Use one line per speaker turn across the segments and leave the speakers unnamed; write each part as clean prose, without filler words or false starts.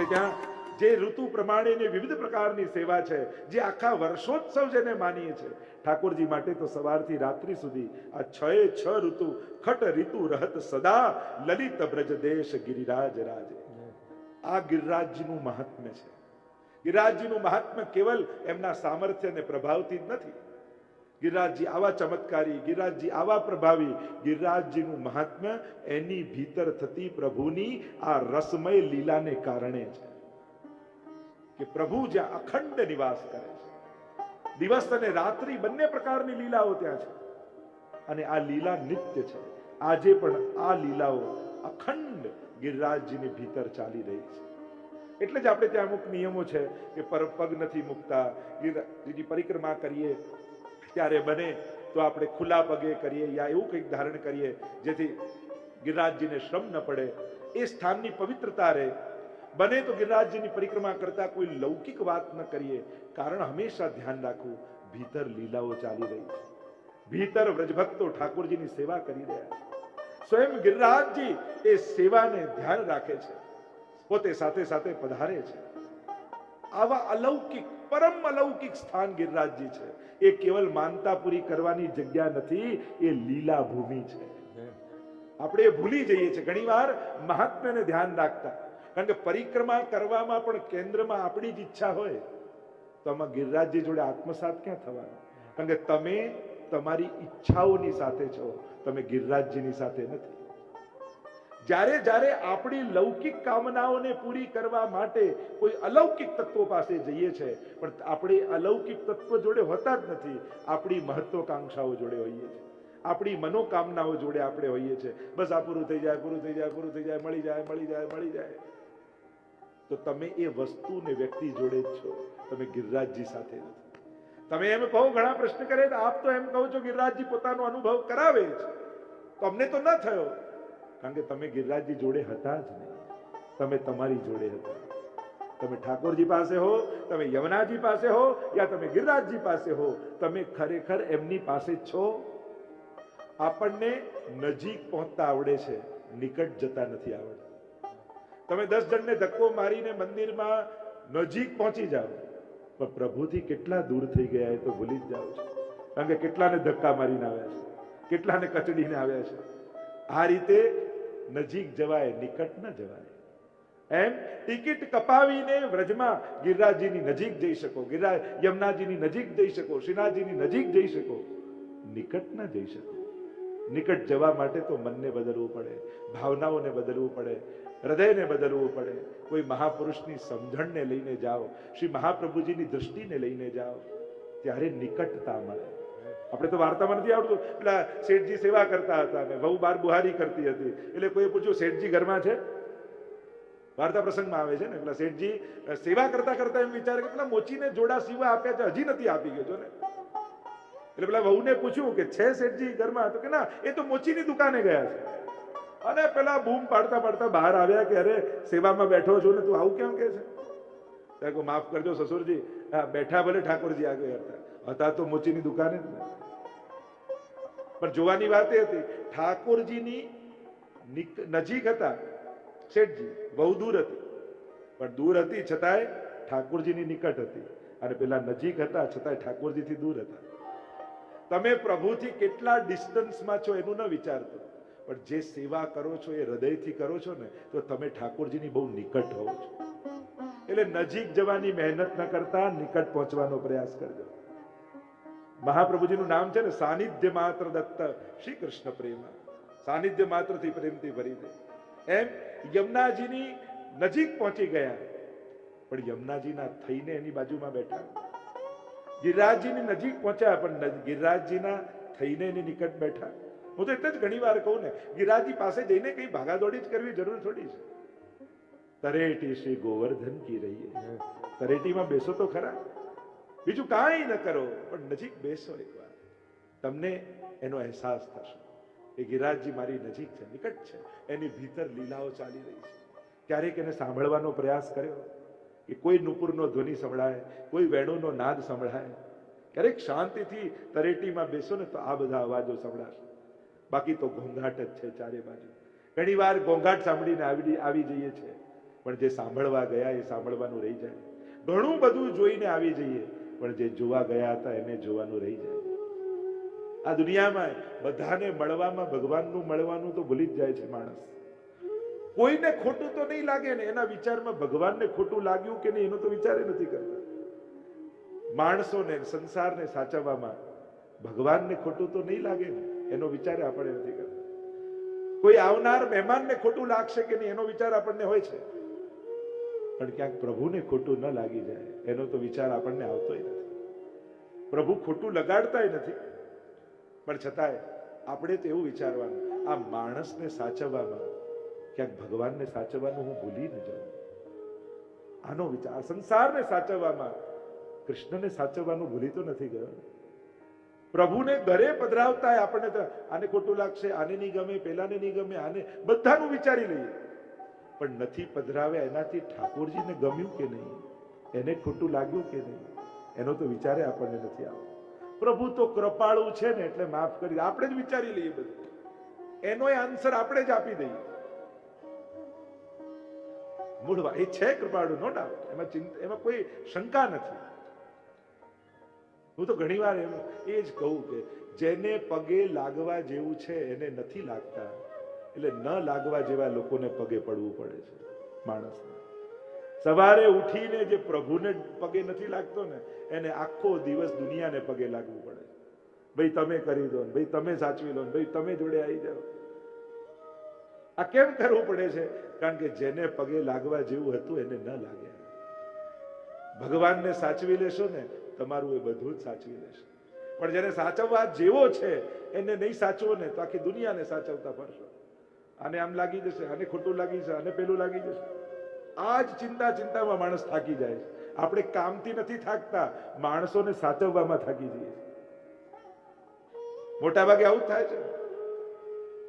ત્યાં જે ઋતુ પ્રમાણેની વિવિધ પ્રકારની સેવા છે, જે આખા વર્ષોત્સવ જેને માનીએ છીએ, ઠાકોરજી માટે તો સવારથી રાત્રિ સુધી આ 6 ઋતુ ખટ ઋતુ રહત સદા લલિત બ્રજ દેશ ગિરિરાજ રાજે. આ ગિરિરાજજીનું મહાત્મ્ય છે. ગિરિરાજજીનું મહાત્મ્ય કેવલ એમના સામર્થ્ય અને પ્રભાવથી જ નથી. ગિરિરાજજી આવા ચમત્કારી, ગિરિરાજજી આવા પ્રભાવી, ગિરિરાજજીનું મહાત્મ્ય એની ભીતર થતી પ્રભુની આ રસમય લીલાને કારણે છે કે પ્રભુ જ્યાં અખંડ નિવાસ કરે છે, દિવસ અને રાત્રિ બંને પ્રકારની લીલાઓ ત્યાં છે, અને આ લીલા નિત્ય છે. આજે પણ આ લીલાઓ અખંડ ગિરિરાજજીની ભીતર ચાલી રહી છે. એટલે જ આપણે ત્યાં અમુક નિયમો છે કે પગ નથી મૂકતા, ગિરિરાજજીની પરિક્રમા કરીએ ત્યારે બને તો આપણે ખુલ્લા પગે કરીએ યા એવું કંઈક ધારણ કરીએ જેથી ગિરિરાજજીને શ્રમ ન પડે, એ સ્થાનની પવિત્રતા રહે. બને તો ગિરિરાજજીની પરિક્રમા કરતા કોઈ લૌકિક વાત ન કરીએ, કારણ હંમેશા ધ્યાન રાખવું ભીતર લીલાઓ ચાલી રહી છે, ભીતર વ્રજભક્તો ઠાકોરજીની સેવા કરી રહ્યા છે. સ્વયં ગિરિરાજજી એ સેવાને ધ્યાન રાખે છે, પોતે સાથે સાથે પધારે છે. આવા અલૌકિક, પરમ અલૌકિક સ્થાન ગિરિરાજજી છે. એ કેવલ માનતા પૂરી કરવાની જગ્યા નથી, એ લીલા ભૂમિ છે. આપણે ભૂલી જઈએ છીએ ઘણીવાર મહાત્મ્યને ધ્યાન રાખતા, કારણ કે પરિક્રમા કરવામાં પણ કેન્દ્રમાં આપણી જ ઈચ્છા હોય તો આમાં ગિરિરાજજી જોડે આત્મસાત ક્યાં થવાનું? કારણ કે તમે તમારી ઈચ્છાઓની સાથે છો, તમે ગિરિરાજજીની સાથે નથી. જ્યારે જ્યારે આપણી લૌકિક કામનાઓને પૂરી કરવા માટે કોઈ અલૌકિક તત્વો પાસે જઈએ છે, પણ આપણે અલૌકિક તત્વ જોડે હોતા જ નથી, આપણી મહત્વકાંક્ષાઓ જોડે હોઈએ છીએ, આપણી મનોકામનાઓ જોડે આપણે હોઈએ છીએ. બસ આ પૂરું થઈ જાય, પૂરું થઈ જાય, પૂરું થઈ જાય, મળી જાય, મળી જાય, મળી જાય. તો તમે એ વસ્તુ ને વ્યક્તિ જોડે જ છો, તમે ગિરિરાજજી સાથે નથી. તમે એમ કહો, ઘણા પ્રશ્ન કરે, આપ તો એમ કહો છો ગિરિરાજજી પોતાનો અનુભવ કરાવે છે, તો અમને તો ન થયો. કારણ કે તમે ગિરિરાજજી જોડે હતા જ નહીં, તમે તમારી જોડે હતા. તમે ઠાકોરજી પાસે હો, તમે યમુનાજી પાસે હો, યા તમે ગિરિરાજજી પાસે હો, તમે ખરેખર એમની પાસે જ છો. આપણને નજીક પહોંચતા આવડે છે, નિકટ જતા નથી આવડતું. તમે 10 જણને ધક્કો મારીને મંદિરમાં નજીક પહોંચી જાઓ, પણ પ્રભુથી કેટલા દૂર થઈ ગયા એ તો ભૂલી જ જાઓ છો. કારણ કે કેટલાને ધક્કા મારીને આવ્યા છે, કેટલાને કચડીને આવ્યા છે. આ રીતે નજીક જવાય, નિકટ ન જવાય. એમ ટિકિટ કપાવીને વ્રજમાં ગિરિરાજજીની નજીક જઈ શકો, યમુનાજીની નજીક જઈ શકો, શ્રીનાથજીની નજીક જઈ શકો, નિકટ ન જઈ શકો. નિકટ જવા માટે તો મનને બદલવું પડે, ભાવનાઓને બદલવું પડે, હૃદયને બદલવું પડે. કોઈ મહાપુરુષની સમજણને લઈને જાઓ, શ્રી મહાપ્રભુજીની દૃષ્ટિને લઈને જાઓ, ત્યારે નિકટતા મળે. આપણે તો વાર્તામાં નથી આવડતું. પેલા શેઠજી સેવા કરતા હતા ને વહુ બાર બુહારી કરતી હતી, એટલે કોઈ પૂછ્યું શેઠજી ઘરમાં છે? વાર્તા પ્રસંગમાં આવે છે ને, પેલા શેઠજી સેવા કરતા કરતા એમ વિચારે કે પેલા મોચીને જોડા સીવા આપ્યા છે, હજી નથી આપી ગયો ને. એટલે પેલા વહુને પૂછ્યું કે છે શેઠજી ઘરમાં? તો કે ના, એ તો મોચીની દુકાને ગયા છે. અને પેલા બૂમ પાડતા પાડતા બહાર આવ્યા કે અરે સેવામાં બેઠો છો ને તું આવું કેમ કે છે? માફ કરજો સસુરજી, બેઠા ભલે ઠાકોરજી આગળ હતા તો મોચીની દુકાને જ ને. પણ જોવાની વાત એ હતી, ઠાકોરજીની નજીક હતા શેઠજી, બહુ દૂર હતી, પણ દૂર હતી છતાંય ઠાકોરજીની નિકટ હતી, અને પેલા નજીક હતા છતાંય ઠાકોરજીથી દૂર હતા. તમે પ્રભુથી કેટલા ડિસ્ટન્સમાં છો એનું ન વિચારતો, પણ જે સેવા કરો છો એ હૃદયથી કરો છો ને, તો તમે ઠાકોરજીની બહુ નિકટ હોવ છો. એટલે નજીક જવાની મહેનત ન કરતા નિકટ પહોંચવાનો પ્રયાસ કરજો. મહાપ્રભુજીનું નામ છે ને, સાનિધ્ય માત્ર દત્ત શ્રી કૃષ્ણ પ્રેમ, સાનિધ્ય માત્રથી પ્રેમથી ભરી દે. એમ યમુનાજીની નજીક પહોંચી ગયા, પણ યમુનાજીના થઈને એની બાજુમાં બેઠા. ગિરિરાજજીની નજીક પહોંચ્યા, પણ ગિરિરાજજીના થઈને એની નિકટ બેઠા. હું તો એટલે જ ઘણી વાર કહું ને, ગિરિરાજજી પાસે જઈને કઈ ભાગાદોડી જ કરવી જરૂર થોડી છે. તરેટી શ્રી ગોવર્ધન કી રહીએ, તરેટીમાં બેસો તો ખરા, બીજું કાંઈ ન કરો, પણ નજીક બેસો એકવાર, તમને એનો અહેસાસ થશે એ ગિરિરાજજી મારી નજીક છે, નિકટ છે, એની ભીતર લીલાઓ ચાલી રહી છે. ક્યારેક એને સાંભળવાનો પ્રયાસ કર્યો કે કોઈ નુપુરનો ધ્વનિ સંભળાય, કોઈ વેણુનો નાદ સંભળાય? ક્યારેક શાંતિથી તરેટીમાં બેસો ને તો આ બધા અવાજો સંભળાશે. બાકી તો ઘોંઘાટ જ છે ચારે બાજુ. ઘણી વાર ઘોંઘાટ સાંભળીને આવી જઈએ છીએ, પણ જે સાંભળવા ગયા એ સાંભળવાનું રહી જાય. ઘણું બધું જોઈને આવી જઈએ, પણ જે જોવા ગયા હતા એને જોવાનું રહી જાય. આ દુનિયામાં બધાને મળવામાં ભગવાનનું મળવાનું તો ભૂલી જ જાય છે માણસ. કોઈને ખોટું તો નહીં લાગે ને, એના વિચારમાં ભગવાનને ખોટું લાગ્યું કે નહીં એનો તો વિચાર નથી કરતા. માણસોને સંસારને સાચવવામાં ભગવાનને ખોટું તો નહીં લાગે ને એનો વિચાર આપણે નથી કરતા. કોઈ આવનાર મહેમાનને ખોટું લાગશે કે નહીં એનો વિચાર આપણને હોય છે, પણ ક્યાંક પ્રભુને ખોટું ન લાગી જાય એનો તો વિચાર આપણને આવતોય નથી. પ્રભુ ખોટું લગાડતાય નથી, પણ છતાંય આપણે તો એવું વિચારવાનું, આ માણસને સાચવવામાં ક્યાંક ભગવાનને સાચવવાનું હું ભૂલી ન જાઉં. આનો વિચાર. સંસારને સાચવવામાં કૃષ્ણને સાચવવાનું ભૂલી તો નથી ગયો. પ્રભુને ઘરે પધરાવતા આપણને તો આને ખોટું લાગશે, આને નહીં ગમે, પેલાને નહીં ગમે, આને બધાનું વિચારી લઈએ, પણ નથી પધરાવ્યા એનાથી ઠાકોરજીને ગમ્યું કે નહીં, એને ખોટું લાગ્યું કે નહીં એનો તો વિચારે આપણને નથી આવતો. પ્રભુ તો કૃપાળુ છે ને એટલે માફ કરી, આપણે જ વિચારી લઈએ બધું, એનો આન્સર આપણે જ આપી દઈએ. મૂળ એ છે કૃપાળુ, નો ડાઉટ, એમાં કોઈ શંકા નથી. હું તો ઘણી વાર એ જ કહું કે જેને પગે લાગવા જેવું છે એને નથી લાગતા, એટલે ન લાગવા જેવા લોકોને પગે પડવું પડે છે. માણસને સવારે ઉઠીને જે પ્રભુને પગે નથી લાગતો ને એને આખો દિવસ દુનિયાને પગે લાગવું પડે. ભાઈ તમે કરી દો, ભાઈ તમે સાચવી લો, ભાઈ તમે જોડે આવી જાઓ. આ કેમ કરવું પડે છે? કારણ કે જેને પગે લાગવા જેવું હતું એને ન લાગે. ભગવાનને સાચવી લેશો ને તમારું એ બધું જ સાચવી લેશે, પણ જેને સાચવવા જેવો છે એને નહીં સાચવો ને તો આખી દુનિયાને સાચવતા ફરશો. આને આમ લાગી જશે, આને ખોટું લાગી જશે, આને પેલું લાગી જશે. આ જ ચિંતામાં માણસ થાકી જાય છે. આપણે કામથી નથી થાકતા, માણસોને સાચવવામાં થાકી જઈએ. મોટા ભાગે આવું જ થાય છે.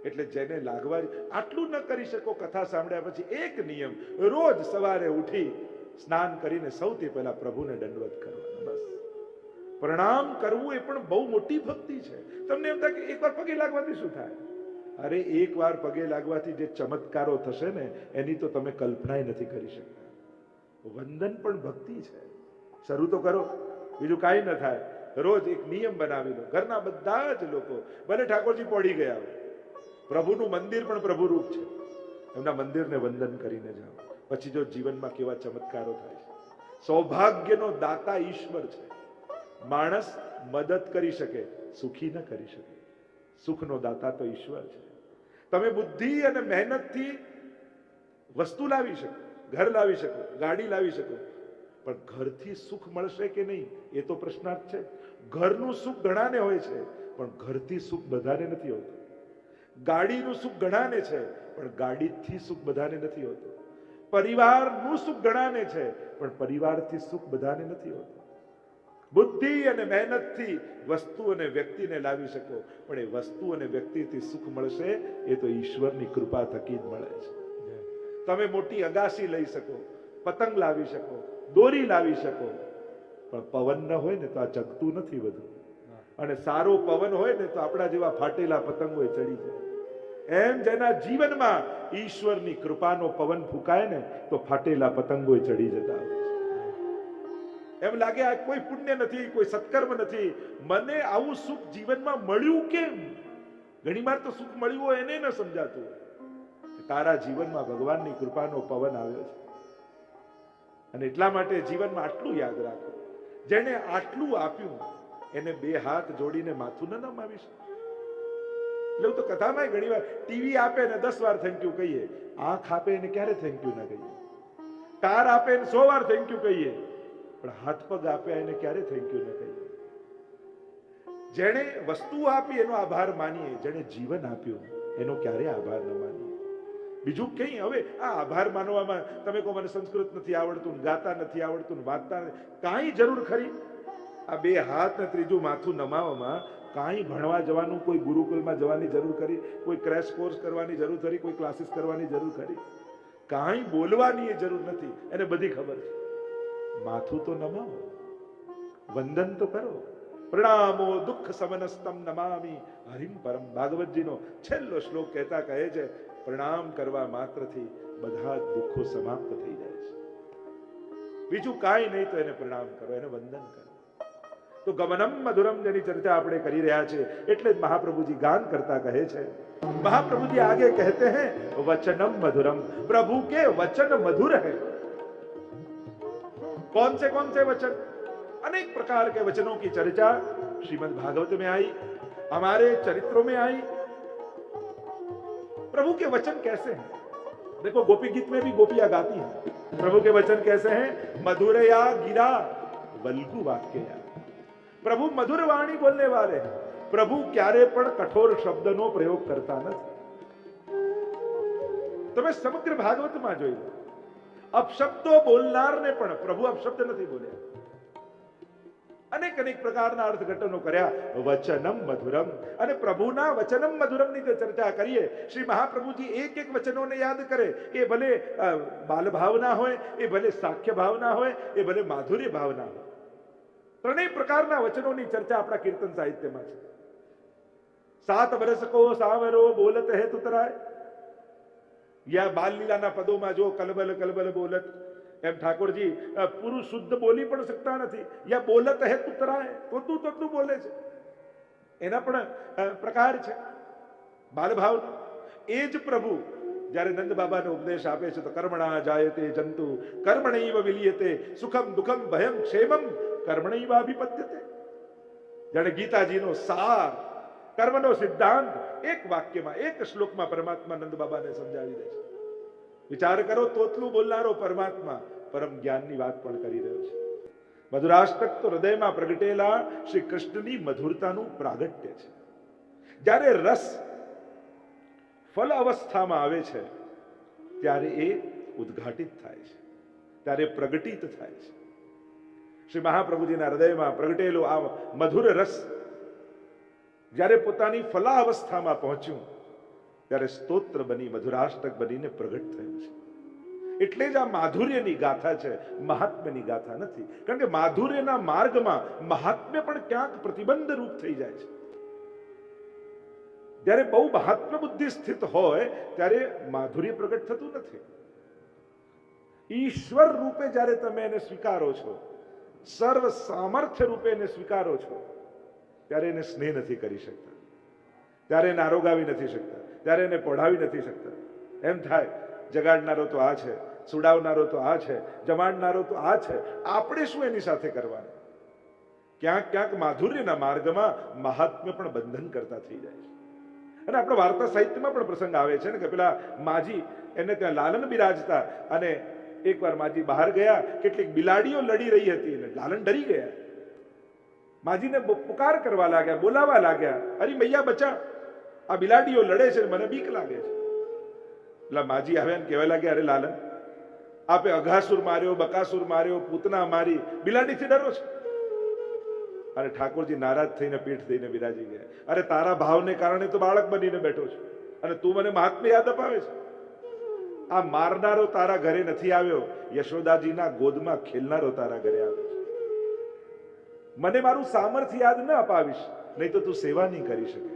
એટલે જેને લાગવા આટલું ન કરી શકો, કથા સાંભળ્યા પછી એક નિયમ, રોજ સવારે ઉઠી સ્નાન કરીને સૌથી પહેલા પ્રભુને દંડવત કરવાનો. બસ પ્રણામ કરવું એ પણ બહુ મોટી ભક્તિ છે. તમને એમ થાય કે એકવાર પગે લાગવાથી શું થાય? અરે એકવાર પગે લાગવાથી જે ચમત્કારો થશે ને એની તો તમે કલ્પના નથી કરી શકતા. વંદન પણ ભક્તિ છે. શરૂ તો કરો, બીજું કાંઈ ન થાય. રોજ એક નિયમ બનાવી લો, ઘરના બધા જ લોકો, ભલે ઠાકોરજી પડી ગયા, પ્રભુનું મંદિર પણ પ્રભુ રૂપ છે, એમના મંદિરને વંદન કરીને જાઓ. પછી જો જીવનમાં કેવા ચમત્કારો થાય છે. સૌભાગ્યનો દાતા ઈશ્વર છે. માણસ મદદ કરી શકે, સુખી ન કરી શકે. સુખનો દાતા તો ઈશ્વર છે. તમે બુદ્ધિ અને મહેનતથી વસ્તુ લાવી શકો, ઘર લાવી શકો, ગાડી લાવી શકો, પણ ઘરથી સુખ મળશે કે નહીં એ તો પ્રશ્નાર્થ છે. ઘરનું સુખ ઘણાને હોય છે, પણ ઘરથી સુખ બધાને નથી હોતું. ગાડીનું સુખ ઘણાને છે, પણ ગાડીથી સુખ બધાને નથી હોતું. પરિવારનું સુખ ઘણાને છે, પણ પરિવારથી સુખ બધાને નથી હોતું. બુદ્ધિ અને મહેનતથી વસ્તુ અને વ્યક્તિને લાવી શકો, પણ એ વસ્તુ અને વ્યક્તિથી સુખ મળશે એ તો ઈશ્વરની કૃપા થકી જ મળે છે. તમે મોટી અગાસી લઈ શકો, પતંગ લાવી શકો, દોરી લાવી શકો, પણ પવન ન હોય ને તો આ ચગતું નથી બધું. અને સારો પવન હોય ને તો આપણા જેવા ફાટેલા પતંગો ચડી જાય. એમ જેના જીવનમાં ઈશ્વરની કૃપાનો પવન ફૂંકાય ને તો ફાટેલા પતંગો ચડી જતા હોય છે. એમ લાગે આ કોઈ પુણ્ય નથી, કોઈ સત્કર્મ નથી, મને આવું સુખ જીવનમાં મળ્યું કેમ? ઘણીવાર તો સુખ મળ્યું હોય એને ન સમજાતું હોય. તારા જીવનમાં ભગવાનની કૃપાનો પવન આવ્યો છે. અને એટલા માટે જીવનમાં આટલું યાદ રાખો, જેને આટલું આપ્યું એને બે હાથ જોડીને માથું ન નમાવીશ. એટલે તો કથામાં ઘણી વાર ટીવી આપે ને 10 વાર થેન્ક યુ કહીએ, આંખ આપે એને ક્યારે થેન્ક યુ ના કહીએ, કાર આપે એને 100 વાર થેન્ક યુ કહીએ, પણ હાથ પગ આપે એને ક્યારે થેન્ક યુ ના કહીએ. જેણે વસ્તુ આપી એનો આભાર માનીએ, જેણે જીવન આપ્યું એનો ક્યારે આભાર ન માનીએ. બીજું કઈ હવે આ આભાર માનવામાં તમે કહો મને સંસ્કૃત નથી આવડતું, ગાતા નથી આવડતું, વાંચતા નથી, કાંઈ જરૂર ખરી? આ બે હાથ ને ત્રીજું માથું નમાવવામાં કાંઈ ભણવા જવાનું, કોઈ ગુરુકુલમાં જવાની જરૂર ખરી? કોઈ ક્રેશ કોર્સ કરવાની જરૂર ખરી? કોઈ ક્લાસીસ કરવાની જરૂર ખરી? કાંઈ બોલવાની એ જરૂર નથી, એને બધી ખબર છે. માથું તો નમાવો, વંદન તો કરો, પ્રણામો દુઃખ સમનસ્તમ નમામી હરિમ પરમ. ભાગવતજીનો છેલ્લો શ્લોક કહેતા કહે છે, પ્રણામ કરવા માત્રથી બધા દુઃખો સમાપ્ત થઈ જાય છે. બીજું કાંઈ નહીં તો એને પ્રણામ કરો, એને વંદન કરો. તો ગમનમ મધુરમ જેની ચર્ચા આપણે કરી રહ્યા છે, એટલે જ મહાપ્રભુજી ગાન કરતા કહે છે. महाप्रभु जी आगे कहते हैं वचनम मधुरम, प्रभु के वचन मधुर है. कौन से वचन? अनेक प्रकार के वचनों की चर्चा श्रीमद् भागवत में आई, हमारे चरित्रों में आई. प्रभु के वचन कैसे हैं? देखो गोपी गीत में भी गोपियां गाती हैं, प्रभु के वचन कैसे हैं? मधुरया गिरा वल्गु वाक्यया. प्रभु मधुर वाणी बोलने वाले हैं. प्रभु क्यारे पण कठोर शब्दनो प्रयोग करता નથી. તમે સમગ્ર ભાગવતમાં જોઈ લો, અપશબ્દો બોલનારને પણ પ્રભુ અપશબ્દ નથી બોલ્યા. અનેક પ્રકારના અર્થઘટનો કર્યા. વચનમ મધુરમ, અને પ્રભુના વચનમ મધુરમની જો ચર્ચા કરીએ, શ્રી મહાપ્રભુજી એક વચનોને યાદ કરે. એ ભલે બાલ ભાવના હોય, એ ભલે સાખ્ય ભાવના હોય, એ ભલે માધુર્ય ભાવના હોય. ત્રણેય પ્રકારના વચનોની ચર્ચા આપણા કીર્તન સાહિત્યમાં છે. 7 વર્ષ को सावरो बोलत है तुतराय, या बाल लीलाना पदों जो कलबल कलबल बोलत, एम ठाकुरजी पुरुष शुद्ध बोली पण सकता नहीं, या बोलत है तुतराय, तो बोले छे. एना पण प्रकार छे बाल भाव. एज प्रभु જ્યારે નંદ બાબાને ઉપદેશ આપે છે તો કર્મણા જાયતે જંતુ કર્મણૈવ વિલીયતે સુખમ દુઃખમ ભયમ ક્ષેમમ કર્મણૈવાભિપદ્યતે. જાણે ગીતાજીનો સાર, કર્મનો સિદ્ધાંત એક વાક્યમાં, એક શ્લોકમાં પરમાત્મા નંદ બાબાને સમજાવી દે છે. વિચાર કરો, તોતલું બોલનારો પરમાત્મા પરમ જ્ઞાનની વાત પણ કરી રહ્યો છે. મધુરાષ્ટક તો હૃદયમાં પ્રગટેલા શ્રી કૃષ્ણની મધુરતાનું પ્રાગટ્ય છે. જ્યારે રસ ફલ અવસ્થામાં આવે છે ત્યારે એ ઉદ્ઘાટિત થાય છે, ત્યારે પ્રગટિત થાય છે. શ્રી મહાપ્રભુજીના હૃદયમાં પ્રગટેલો આ મધુર રસ જ્યારે પોતાની ફલાવસ્થામાં પહોંચ્યું ત્યારે સ્તોત્ર બની, મધુરાષ્ટક બનીને પ્રગટ થયું છે. એટલે જ આ માધુર્યની ગાથા છે, મહાત્મ્યની ગાથા નથી. કારણ કે માધુર્યના માર્ગમાં મહાત્મ્ય પણ ક્યાંક પ્રતિબંધ રૂપ થઈ જાય છે. જ્યારે બહુ મહાત્મ્ય બુદ્ધિ સ્થિત હોય ત્યારે માધુર્ય પ્રગટ થતું નથી. ઈશ્વર રૂપે જ્યારે તમે એને સ્વીકારો છો, સર્વ સામર્થ્ય રૂપે એને સ્વીકારો છો, ત્યારે એને સ્નેહ નથી કરી શકતા, ત્યારે એને આરોગાવી નથી શકતા, ત્યારે એને પોઢાવી નથી શકતા. એમ થાય જગાડનારો તો આ છે, સુડાવનારો તો આ છે, જમાડનારો તો આ છે, આપણે શું એની સાથે કરવાનું? ક્યાંક ક્યાંક માધુર્યના માર્ગમાં મહાત્મ્ય પણ બંધન કરતા થઈ જાય છે. અને આપણે વાર્તા સાહિત્યમાં પણ પ્રસંગ આવે છે ને કે પેલા માજી એને ત્યાં લાલન બિરાજતા, અને એકવાર માજી બહાર ગયા, કેટલીક બિલાડીઓ લડી રહી હતી અને લાલન ડરી ગયા. માજીને પુકાર કરવા લાગ્યા, બોલાવા લાગ્યા, અરે મૈયા બચા, આ બિલાડીઓ લડે છે, મને બીક લાગે છે. એટલે માજી આવ્યા ને કહેવા લાગ્યા, અરે લાલન, આપે અઘાસુર માર્યો, બકાસુર માર્યો, પૂતના મારી, બિલાડીથી ડરો છે. અને ઠાકોરજી નારાજ થઈને પીઠ દઈને બિરાજી ગયા. અરે તારા ભાવને કારણે તો બાળક બનીને બેઠો છું, અને તું મને મહાત્મ્ય યાદ અપાવે છે. આ મારનારો તારા ઘરે નથી આવ્યો, યશોદાજીના ગોદમાં ખેલનારો તારા ઘરે આવ્યો છે. મને મારું સામર્થ્ય યાદ ન અપાવીશ, નહીં તો તું સેવા નહીં કરી શકે.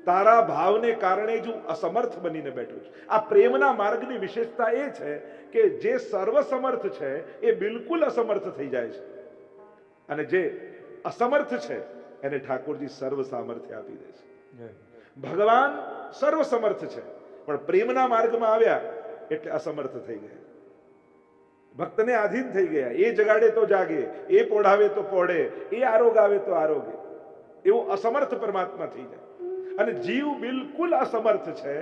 તારા ભાવને કારણે જ હું અસમર્થ બનીને બેઠો છું. આ પ્રેમના માર્ગની વિશેષતા એ છે કે જે સર્વસમર્થ છે એ બિલકુલ અસમર્થ થઈ જાય છે, અને જે અસમર્થ છે એને ઠાકોરજી સર્વ સામર્થ્ય આપી દે છે. ભગવાન સર્વ સમર્થ છે, પણ પ્રેમના માર્ગમાં આવ્યા એટલે અસમર્થ થઈ ગયા, ભક્તને આધીન થઈ ગયા. એ જગાડે તો જાગે, એ પોઢાવે તો પોઢે, એ આરોગાવે તો આરોગે, એવો અસમર્થ પરમાત્મા થઈ જાય. અને જીવ બિલકુલ અસમર્થ છે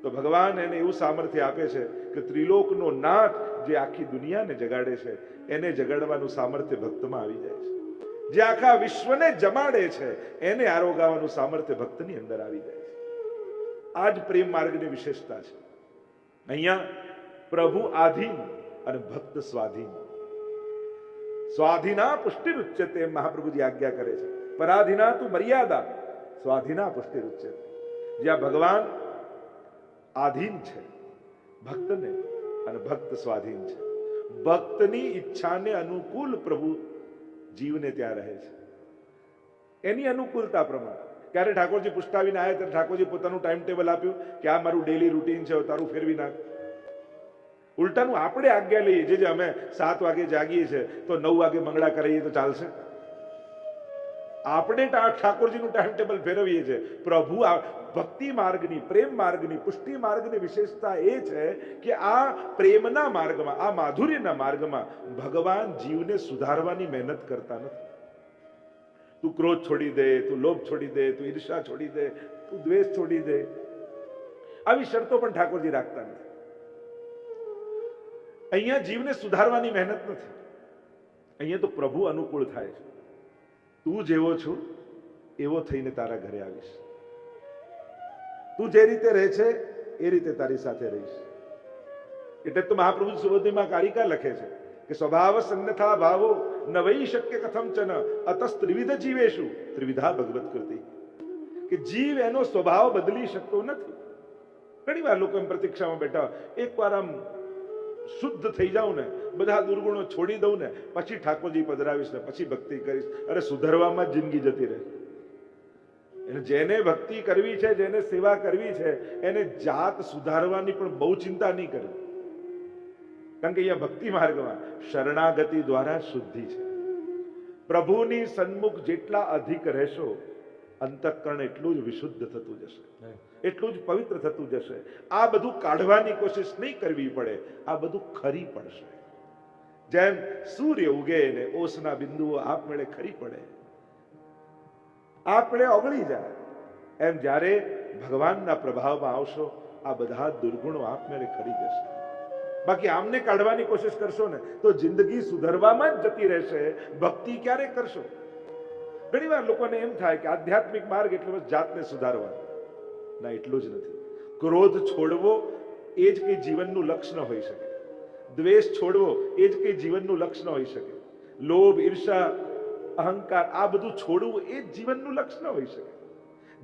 તો ભગવાન એને એવું સામર્થ્ય આપે છે કે ત્રિલોકનો નાથ જે આખી દુનિયાને જગાડે છે, એને જગાડવાનું સામર્થ્ય ભક્તમાં આવી જાય છે. જે આખા વિશ્વને જમાડે છે એને આરોગાવાનું સામર્થ્ય ભક્તની અંદર આવી જાય છે. આ જ પ્રેમ માર્ગની વિશેષતા છે. અહીંયા પ્રભુ આધીન અને ભક્ત સ્વાધીન. સ્વાધીના પુષ્ટિરુચ્યતે મહાપ્રભુજી આજ્ઞા કરે છે. પરાધીના તું મર્યાદા, સ્વાધીના પુષ્ટિરુચ્યતે. જ્યાં ભગવાન આધીન છે ભક્તને, અને ભક્ત સ્વાધીન છે. ભક્તની ઈચ્છાને અનુકૂળ પ્રભુ જીવને ત્યાં રહે છે. એની અનુકૂળતા પ્રમાણે. ક્યારે ઠાકોરજી પુષ્ટાવીને આવ્યા ત્યારે ઠાકોરજી પોતાનું ટાઈમ ટેબલ આપ્યું કે આ મારું ડેલી રૂટીન છે, તારું ફેરવી નાખ. ઉલટાનું આપણે આજ્ઞા લઈએ, જે અમે 7 વાગે જાગીએ છીએ તો 9 વાગે મંગળા કરીએ તો ચાલશે? આપણે ઠાકોરજીનું ટાઈમ ટેબલ ફેરવીએ છીએ. પ્રભુ ભક્તિ માર્ગની, પ્રેમ માર્ગની, પુષ્ટિ માર્ગની વિશેષતા એ છે કે આ પ્રેમના માર્ગમાં, આ માધુર્યના માર્ગમાં ભગવાન જીવને સુધારવાની મહેનત કરતા નથી. તું ક્રોધ છોડી દે, તું લોભ છોડી દે, તું ઈર્ષા છોડી દે, તું દ્વેષ છોડી દે, આવી શરતો પણ ઠાકોરજી રાખતા નથી. અહીંયા જીવને સુધારવાની મહેનત નથી. અહીંયા તો પ્રભુ અનુકૂળ થાય છે. તું જેવો છું એવો થઈને તારા ઘરે આવીશ. તું જે રીતે રહે છે એ રીતે તારી સાથે રહીશ. એટલે તો મહાપ્રભુ સુબોધમાં કારિકા લખે છે કે સ્વભાવ સન્નથા ભાવો ન વૈ શક્ય કથમ ચન અતસ ત્રિવિધ જીવેશુ ત્રિવિધા ભગવત કૃતિ. કે જીવ એનો સ્વભાવ બદલી શકતો નથી. ઘણી વાર લોકો એમ પ્રતીક્ષામાં બેઠા, એકવાર આમ શુદ્ધ થઈ જાઉં ને, બધા દુર્ગુણો છોડી દઉં ને, પછી ઠાકોરજી પધરાવીશ ને પછી ભક્તિ કરીશ. અરે સુધરવામાં જ જિંદગી જતી રહે. એટલે જેને ભક્તિ કરવી છે, જેને સેવા કરવી છે, એને જાત સુધારવાની પણ બહુ ચિંતા નહીં કરવી. કારણ કે અહીંયા ભક્તિ માર્ગમાં શરણાગતિ દ્વારા શુદ્ધિ છે. પ્રભુની સન્મુખ જેટલા અધિક રહેશો, અંતઃકરણ એટલું જ વિશુદ્ધ થતું જશે, એટલું જ પવિત્ર થતું જશે. આ બધું કાઢવાની કોશિશ નહીં કરવી પડે, આ બધું ખરી પડશે. જેમ સૂર્ય ઉગે ને ઓસના બિંદુઓ આપમેળે ખરી પડે, આપમેળે ઓગળી જાય, એમ જ્યારે ભગવાનના પ્રભાવમાં આવશો, આ બધા દુર્ગુણો આપમેળે ખરી જશે. બાકી આમને કાઢવાની કોશિશ કરશો ને તો જિંદગી સુધરવામાં જ જતી રહેશે. ભક્તિ ક્યારે કરશો? ઘણી વાર લોકોને એમ થાય કે આધ્યાત્મિક માર્ગ એટલે બસ જાતને સુધારવા. ના, એટલું જ નથી. ક્રોધ છોડવો એ જ કઈ જીવનનું લક્ષ્ય ન હોઈ શકે. દ્વેષ છોડવો એ જ કઈ જીવનનું લક્ષ્ય ન હોઈ શકે. લોભ, ઈર્ષા, અહંકાર, આ બધું છોડવું એ જ જીવનનું લક્ષ્ય ન હોઈ શકે.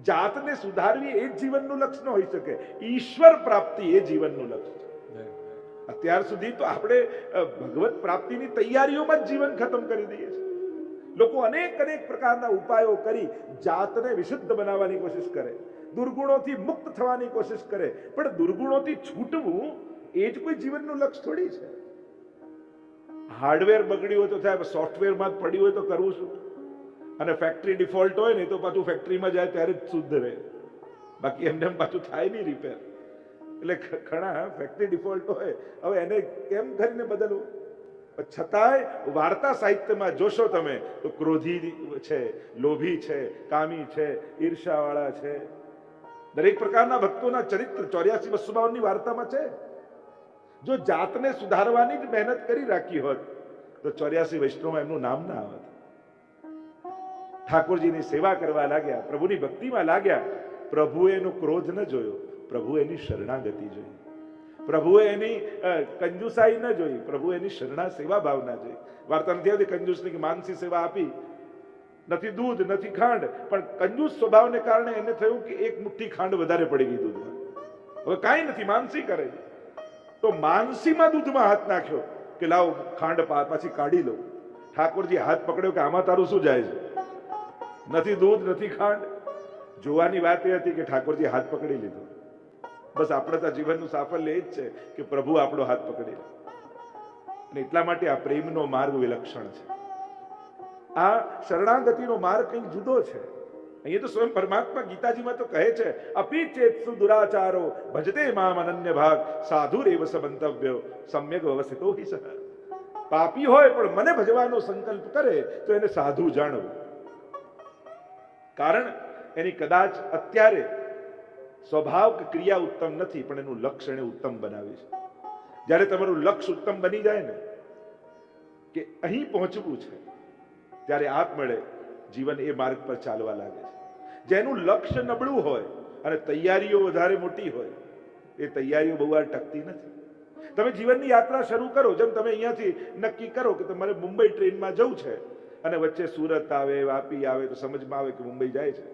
જાતને સુધારવી એ જ જીવનનું લક્ષ્ય ન હોઈ શકે. ઈશ્વર પ્રાપ્તિ એ જીવનનું લક્ષ્ય છે. અત્યાર સુધી તો આપણે ભગવત પ્રાપ્તિની તૈયારીઓમાં જ જીવન ખતમ કરી દઈએ છીએ. લોકો અનેક પ્રકારના ઉપાયો કરી જાતને વિશુદ્ધ બનાવવાની કોશિશ કરે, દુર્ગુણોથી મુક્ત થવાની કોશિશ કરે, પણ દુર્ગુણોથી છૂટવું એ જ કોઈ જીવનનું લક્ષ્ય થોડી છે. હાર્ડવેર બગડ્યું હોય તો થાય, સોફ્ટવેરમાં જ પડ્યું હોય તો કરવું શું? અને ફેક્ટરી ડિફોલ્ટ હોય ને તો પાછું ફેક્ટરીમાં જાય ત્યારે જ શુદ્ધ રહે, બાકી એમને પાછું થાય નહીં રિપેર. એટલે ઘણા ફેક્ટરી ડિફોલ્ટ હોય, હવે એને કેમ કરીને બદલવું? છતાંય વાર્તા સાહિત્યમાં જોશો તમે તો ક્રોધી છે, લોભી છે, કામી છે, ઈર્ષાવાળા છે, દરેક પ્રકારના ભક્તોના ચરિત્ર 84-252 વાર્તામાં છે. જો જાતને સુધારવાની જ મહેનત કરી રાખી હોત તો 84 વૈષ્ણવમાં એમનું નામ ના આવત. ઠાકોરજીની સેવા કરવા લાગ્યા, પ્રભુની ભક્તિમાં લાગ્યા. પ્રભુએ એનો ક્રોધ ન જોયો, પ્રભુએ એની શરણાગતિ જોઈ. પ્રભુએ એની કંજુસાઈ ન જોઈ, પ્રભુએ એની શરણા સેવા ભાવના જોઈ. વાર્તા નથી આવતી કંજૂસની કે માનસી સેવા આપી, નથી દૂધ નથી ખાંડ, પણ કંજૂસ સ્વભાવને કારણે એને થયું કે એક મુઠ્ઠી ખાંડ વધારે પડી ગઈ દૂધમાં. હવે કાંઈ નથી, માનસી કરે તો માનસીમાં દૂધમાં હાથ નાખ્યો કે લાવ ખાંડ પાછી કાઢી લો. ઠાકોરજી હાથ પકડ્યો કે આમાં તારું શું જાય છે? નથી દૂધ નથી ખાંડ. જોવાની વાત એ હતી કે ઠાકોરજી હાથ પકડી લીધો. બસ આપણે તો જીવનનું સાફલ્ય એ જ છે કે પ્રભુ આપણો હાથ પકડી લે. અને એટલા માટે આ પ્રેમનો માર્ગ વિલક્ષણ છે. આ શરણાગતિનો માર્ગ કંઈક જુદો છે. અહીંયા તો સ્વયં પરમાત્મા ગીતાજીમાં તો કહે છે, અપી ચેત્સુ દુરાચારો ભજતે મામ અનન્ય ભાગ સાધુરેવ સમંતવ્ય સમ્યક વ્યવસ્થિતો હિ સહ. પાપી હોય પણ મને ભજવાનો સંકલ્પ કરે તો એને સાધુ જાણવું. કારણ એની કદાચ અત્યારે સ્વભાવ કે ક્રિયા ઉત્તમ નથી, પણ એનું લક્ષ્ય એને ઉત્તમ બનાવી છે. જ્યારે તમારું લક્ષ્ય ઉત્તમ બની જાય ને કે અહીં પહોંચવું છે, ત્યારે આપમેળે જીવન એ માર્ગ પર ચાલવા લાગે છે. જેનું લક્ષ્ય નબળું હોય અને તૈયારીઓ વધારે મોટી હોય, એ તૈયારીઓ બહુ વાર ટકતી નથી. તમે જીવનની યાત્રા શરૂ કરો, જેમ તમે અહીંયાથી નક્કી કરો કે તમારે મુંબઈ ટ્રેનમાં જવું છે અને વચ્ચે સુરત આવે, વાપી આવે તો સમજમાં આવે કે મુંબઈ જાય છે.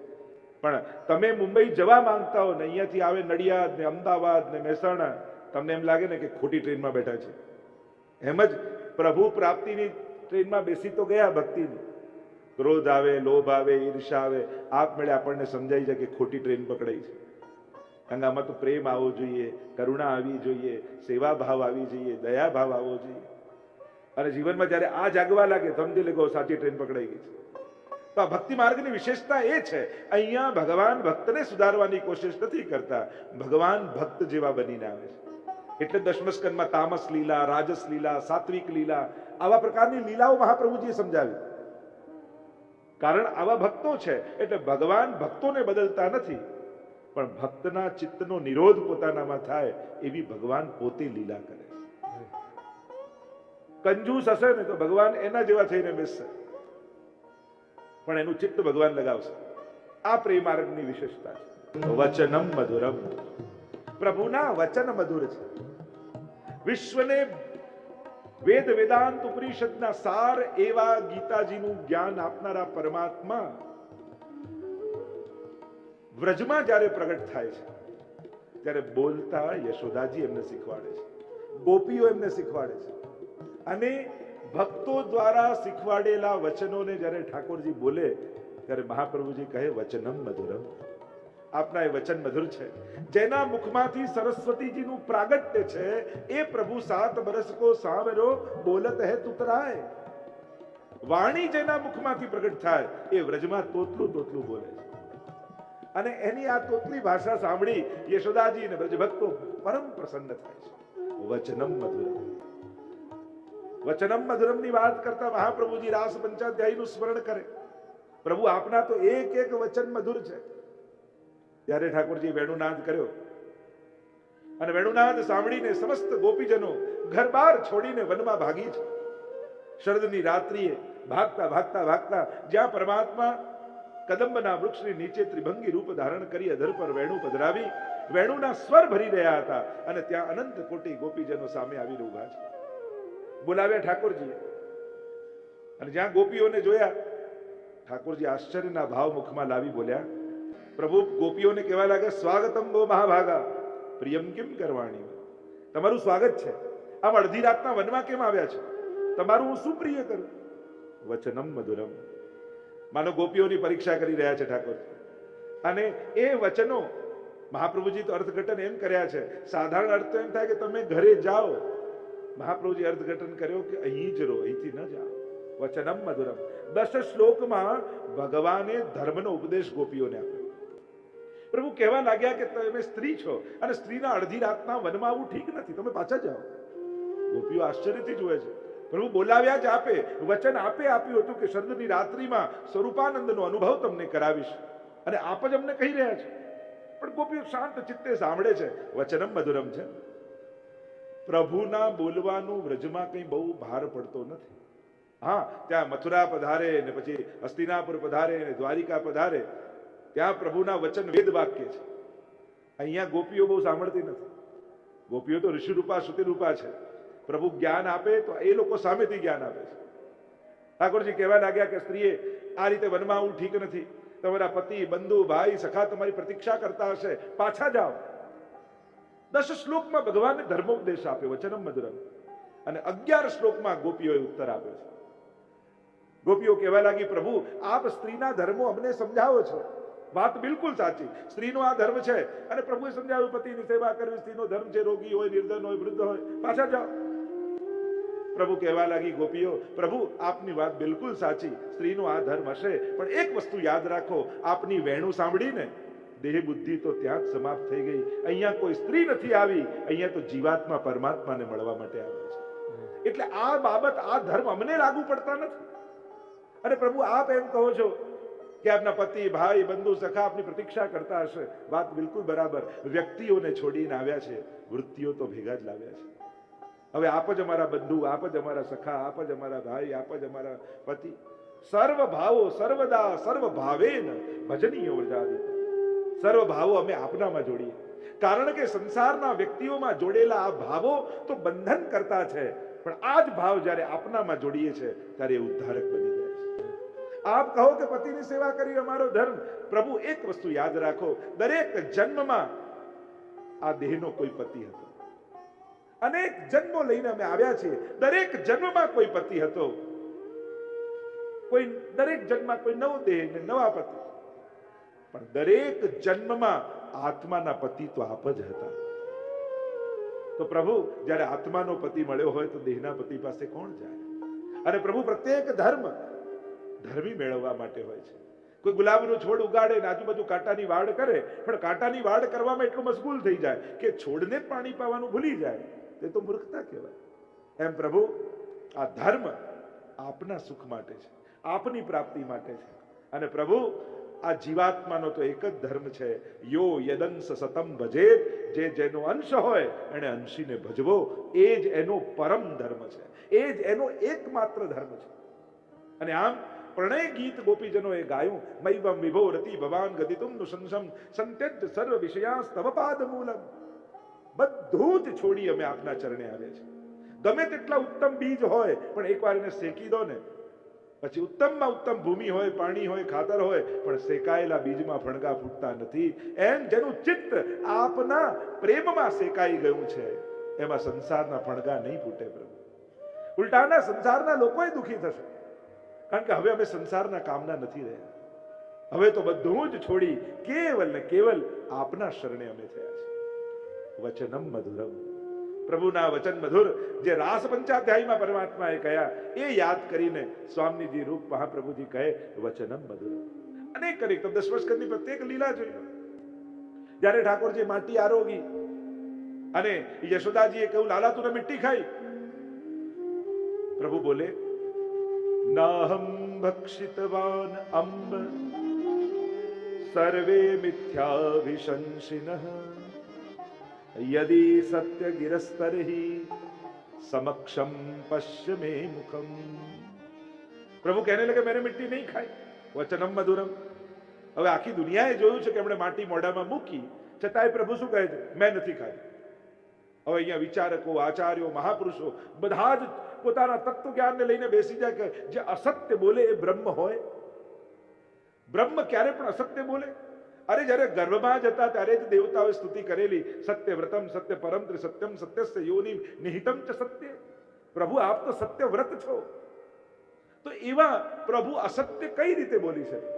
પણ તમે મુંબઈ જવા માંગતા હો ને અહીંયાથી આવે નડિયાદ ને અમદાવાદ ને મહેસાણા, તમને એમ લાગે ને કે ખોટી ટ્રેનમાં બેઠા છે. એમ જ પ્રભુ પ્રાપ્તિની ટ્રેનમાં બેસી તો ગયા ભક્તિની, ક્રોધ આવે, લોભ આવે, ઈર્ષા આવે, આપમેળે આપણને સમજાઈ જાય કે ખોટી ટ્રેન પકડાઈ છે. કારણ કે આમાં તો પ્રેમ આવવો જોઈએ, કરુણા આવવી જોઈએ, સેવા ભાવ આવી જોઈએ, દયા ભાવ આવવો જોઈએ. અને જીવનમાં જ્યારે આ જાગવા લાગે સમજી લેગો સાચી ટ્રેન પકડાઈ ગઈ છે. તો આ ભક્તિ માર્ગની વિશેષતા એ છે, અહીંયા ભગવાન ભક્તને સુધારવાની કોશિશ નથી કરતા, ભગવાન ભક્ત જેવા બનીને આવે છે. એટલે દશમસ્કંદમાં તામસ લીલા, રાજસ લીલા, સાત્વિક લીલા, આવા પ્રકારની લીલાઓ મહાપ્રભુજીએ સમજાવી. કારણ આવા ભક્તો છે એટલે ભગવાન ભક્તોને બદલતા નથી, પણ ભક્તના ચિત્તનો નિરોધ પોતાનામાં થાય એવી ભગવાન પોતે લીલા કરે છે. કંજૂસ હશે ને તો ભગવાન એના જેવા થઈને બેસશે, પણ એનું ચિત્ત ભગવાન લગાવશે. આ પ્રેમ માર્ગની વિશેષતા છે. વચનમ મધુરમ, પ્રભુના વચન મધુર છે. વિશ્વને વેદ વેદાંત ઉપનિષદના સાર એવા ગીતાજીનું જ્ઞાન આપનારા પરમાત્મા વ્રજમાં જ્યારે પ્રગટ થાય છે ત્યારે બોલતા યશોદાજી એમને શીખવાડે છે, ગોપીઓ એમને શીખવાડે છે. અને ભક્તો દ્વારા શીખવાડેલા વચનોને જ્યારે ઠાકોરજી બોલે ત્યારે મહાપ્રભુજી કહે વચનમ મધુરમ, આપના એ વચન મધુર છે. જેના મુખમાંથી સરસ્વતીજીનું પ્રાગટ્ય છે એ પ્રભુ 7 બરસ કો સાંભળો બોલત હે તુતરાય. વાણી જેના મુખમાંથી પ્રગટ થાય એ વ્રજમાં તોતલું તોતલું બોલે છે. અને એની આ તોતલી ભાષા સાંભળી યશોદાજી અને વ્રજ ભક્તો પરમ પ્રસન્ન થાય છે. વચનમ મધુરમ, વચનમ મધુરમ ની વાત કરતા મહાપ્રભુજી રાસ પંચાધ્યાયનું સ્મરણ કરે. પ્રભુ આપના તો એક એક વચન મધુર છે. ત્યારે ઠાકોરજી વેણુનાદ કર્યો અને વેણુનાદ સાંભળીને સમસ્ત ગોપીજનો ઘર બાર છોડીને વનમાં ભાગી છે. શરદની રાત્રિએ ભાગતા ભાગતા ભાગતા જ્યાં પરમાત્મા કદંબના વૃક્ષની નીચે ત્રિભંગી રૂપ ધારણ કરી અધર પર વેણુ પધરાવી વેણુના સ્વર ભરી રહ્યા હતા અને ત્યાં અનંત કોટી ગોપીજનો સામે આવીને ઉભા છે. બોલાવ્યા ઠાકોરજીએ અને જ્યાં ગોપીઓને જોયા ઠાકોરજી આશ્ચર્યના ભાવ મુખમાં લાવી બોલ્યા. પ્રભુ ગોપીઓને કહેવા લાગે સ્વાગતમ ગો મહાભાગા પ્રિયમ કેમ કરવાણી, તમારું સ્વાગત છે. આમ અડધી રાતના વનમાં કેમ આવ્યા છે? તમારું હું શું પ્રિય કરું? વચનમ મધુરમ. માનો ગોપીઓની પરીક્ષા કરી રહ્યા છે ઠાકોર. અને એ વચનો મહાપ્રભુજી તો અર્થઘટન એમ કર્યા છે. સાધારણ અર્થ એમ થાય કે તમે ઘરે જાઓ, મહાપ્રભુજી અર્થઘટન કર્યો કે અહીં જ રહો, અહીંથી ન જાઓ. વચનમ મધુરમ. 10 શ્લોકમાં ભગવાને ધર્મનો ઉપદેશ ગોપીઓને આપ્યો. પ્રભુ કહેવા લાગ્યા કે તમે સ્ત્રી છો અને સ્ત્રીના અડધી રાતના વનમાં આવવું ઠીક નથી, તમે પાછા જાઓ. ગોપીઓ આશ્ચર્યથી જુએ છે. પ્રભુ બોલાવ્યા જ આપે, વચન આપે આપ્યું હતું કે શરદની રાત્રિમાં સ્વરૂપાનંદનો અનુભવ તમને કરાવીશ અને આપ જ અમને કહી રહ્યા છો. પણ ગોપીઓ શાંત ચિત્તે સાંભળે છે. વચનમ મધુરમ છે. પ્રભુના બોલવાનું વ્રજમાં કંઈ બહુ ભાર પડતો નથી. હા, ત્યાં મથુરા પધારે ને પછી હસ્તિનાપુર પધારે ને દ્વારિકા પધારે, ત્યાં પ્રભુના વચન વેદ વાક્ય છે. અહીંયા ગોપીઓ બહુ સાંભળતી નથી. ગોપીઓ તો ઋષિરૂપા શ્રુતિરૂપા છે. પ્રભુ જ્ઞાન આપે તો એ લોકો સામેથી જ્ઞાન આપે છે. ઠાકોરજી કહેવા લાગ્યા કે સ્ત્રીએ આ રીતે વનમાં આવું ઠીક નથી. તમારા પતિ, બંધુ, ભાઈ, સખા તમારી પ્રતીક્ષા કરતા હશે, પાછા જાઓ. 10 શ્લોકમાં ભગવાને ધર્મોપદેશ આપ્યો, વચનમ મધુરમ. અને 11 શ્લોકમાં ગોપીઓએ ઉત્તર આપ્યો છે. ગોપીઓ કહેવા લાગી પ્રભુ આપ સ્ત્રીના ધર્મો અમને સમજાવો છો. વાત બિલકુલ સાચી. સ્ત્રીનો આ ધર્મ છે અને પ્રભુએ સમજાવ્યું પતિની સેવા કરવી સ્ત્રીનો ધર્મ છે. રોગી હોય, નિર્ધન હોય, વૃદ્ધ હોય, પાછા જાઓ. પ્રભુ કહેવા લાગી ગોપીઓ પ્રભુ આપની વાત બિલકુલ સાચી, સ્ત્રીનો આ ધર્મ હશે, પણ એક વસ્તુ યાદ રાખો, આપની વેણુ સાંભળીને દેહ બુદ્ધિ તો ત્યાં જ સમાપ્ત થઈ ગઈ. અહીંયા કોઈ સ્ત્રી નથી આવી, અહીંયા તો જીવાત્મા પરમાત્માને મળવા માટે આવે છે. એટલે આ બાબત, આ ધર્મ અમને લાગુ પડતા નથી. અને પ્રભુ આપ એમ કહો છો કે આપના પતિ, ભાઈ, બંધુ, સખા આપની પ્રતીક્ષા કરતા હશે. વાત બિલકુલ બરાબર. વ્યક્તિઓને છોડીને આવ્યા છે, વૃત્તિઓ તો ભેગા જ લાવ્યા છે. હવે આપ જ અમારા બંધુ, આપ જ અમારા સખા, આપ જ અમારા ભાઈ, આપ જ અમારા પતિ. સર્વ ભાવો સર્વદા સર્વ ભાવેન ભજનીય વ્રજાદિ. સર્વ ભાવો અમે આપનામાં જોડીએ. કારણ કે સંસારના વ્યક્તિઓમાં જોડેલા આ ભાવો તો બંધન કરતા છે, પણ આ જ ભાવ જ્યારે આપનામાં જોડીએ છે ત્યારે એ ઉદ્ધારક બની જાય છે. આપ કહો કે પતિની સેવા કરવી અમારો ધર્મ. પ્રભુ એક વસ્તુ યાદ રાખો, દરેક જન્મમાં આ દેહનો કોઈ પતિ હતો. અનેક જન્મો લઈને અમે આવ્યા છીએ. દરેક જન્મમાં કોઈ પતિ હતો. કોઈ દરેક જન્મમાં કોઈ નવો દેહ ને નવા પતિ, પણ દરેક જન્મમાં આત્માના પતિ તો આપ જ હતા. તો પ્રભુ જ્યારે આત્માનો પતિ મળ્યો હોય તો દેહના પતિ પાસે કોણ જાય? અને પ્રભુ પ્રત્યેક ધર્મી મેળવવા માટે હોય છે. કોઈ ગુલાબનો છોડ ઉગાડે ને આજુબાજુ કાંટાની વાડ કરે, પણ કાંટાની વાડ કરવામાં એટલું મશગુલ થઈ જાય કે છોડને જ પાણી પાવાનું ભૂલી જાય. તે તો મૂર્ખતા કહેવાય. એમ પ્રભુ આ ધર્મ આપના સુખ માટે છે, આપની પ્રાપ્તિ માટે છે. અને પ્રભુ આ જીવાત્માનો તો એક જ ધર્મ છે, યો યદંશ સતમ ભજે, જે જેનો અંશ હોય એને અંશીને ભજવો. એ જ એનો પરમ ધર્મ છે, એ જ એનો એકમાત્ર ધર્મ છે. અને આમ પ્રણય ગીત ગોપીજનોએ ગાયું, મૈવમ વિભો રતિ ભવાન ગદિતુમ નુશંસમ સંત્યજ સર્વ વિષયાસ તવ પાદ મૂલમ. બધું જ છોડી અમે આપના ચરણે આવ્યા છે. ગમે તેટલા ઉત્તમ બીજ હોય પણ એકવાર એને શેકી દો ને, પછી ઉત્તમમાં ઉત્તમ ભૂમિ હોય, પાણી હોય, ખાતર હોય, પણ શેકાયેલા બીજમાં ફણગા ફૂટતા નથી. એમ જેનું ચિત્ત આપના પ્રેમમાં શેકાઈ ગયું છે, એમાં સંસારના ફણગા નહીં ફૂટે પ્રભુ. ઉલટાના સંસારના લોકોય દુઃખી થશે, કારણ કે હવે અમે સંસારના કામના નથી રહ્યા. હવે તો બધું જ છોડી કેવલ ને કેવલ આપના શરણે અમે થયા છે. વચનમ મધુરમ, પ્રભુના વચન મધુર જે રાસ પંચાધ્યાયમાં પરમાત્માએ કહ્યા એ યાદ કરીને સ્વામીજી રૂપ મહાપ્રભુજી કહે વચનમ મધુરમ. અનેક તો 10 સ્કંદની પ્રત્યેક લીલા જોઈ લો. જ્યારે ઠાકોરજી માટી આરોગી અને યશોદાજીએ કહ્યું લાલા તું મિટ્ટી ખાઈ, પ્રભુ બોલે નાહમ ભક્ષિતવાન અંબ સર્વે મિથ્યાવિશંસિનઃ યદિ સત્ય ગિરસ્તરહિ સમક્ષમ પશ્ય મે મુખમ. પ્રભુ કહેને લગે મેને મિટ્ટી નહીં ખાઈ, વચનમ મધુરમ. હવે આખી દુનિયાએ જોયું છે કે એમણે માટી મોઢામાં મૂકી, છતાંય પ્રભુ શું કહે છે? મેં નથી ખાઈ. હવે અહીંયા વિચારકો, આચાર્યો, મહાપુરુષો બધા જ પોતાના તત્વ જ્ઞાનને લઈને બેસી જાય કે જે અસત્ય બોલે એ બ્રહ્મ હોય. બ્રહ્મ ક્યારે પણ અસત્ય બોલે? અરે જ્યારે ગર્ભમાં જ હતા ત્યારે જ દેવતાઓએ સ્તુતિ કરેલી, સત્ય વ્રતમ સત્ય પરમ ત્રિસત્યમ સત્યસ્ય યોનિ નિહિતમ ચ સત્ય. પ્રભુ આપ તો સત્ય વ્રત છો, તો એવા પ્રભુ અસત્ય કઈ રીતે બોલી શકે?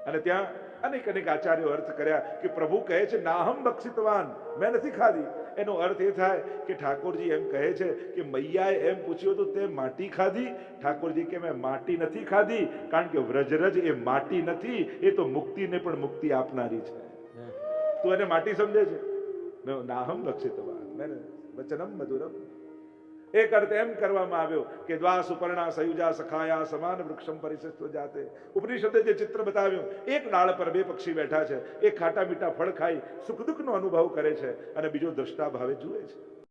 અને ત્યાં અનેક આચાર્યો અર્થ કર્યા કે પ્રભુ કહે છે નાહમ બક્ષિતવાન, મેં નથી ખાધી. એનો અર્થ એ થાય કે ઠાકોરજી એમ કહે છે કે મૈયાએ એમ પૂછ્યું હતું તે માટી ખાધી? ઠાકોરજી કે મેં માટી નથી ખાધી, કારણ કે વ્રજરજ એ માટી નથી, એ તો મુક્તિને પણ મુક્તિ આપનારી છે. તું એને માટી સમજે છે? નાહમ બક્ષિતવાન મેં વચનમ મધુરમ. એક અર્થ એમ કરવામાં આવ્યો કે દ્વા સુપર્ણા સયુજા સખાયા સમાન વૃક્ષમ પરિશિષ્ટ જાતે. ઉપનિષદે જે ચિત્ર બતાવ્યું, એક ડાળ પર 2 પક્ષી બેઠા છે, એક ખાટા મીઠા ફળ ખાઈ સુખ દુઃખનો અનુભવ કરે છે અને બીજો દ્રષ્ટા ભાવે જુએ છે.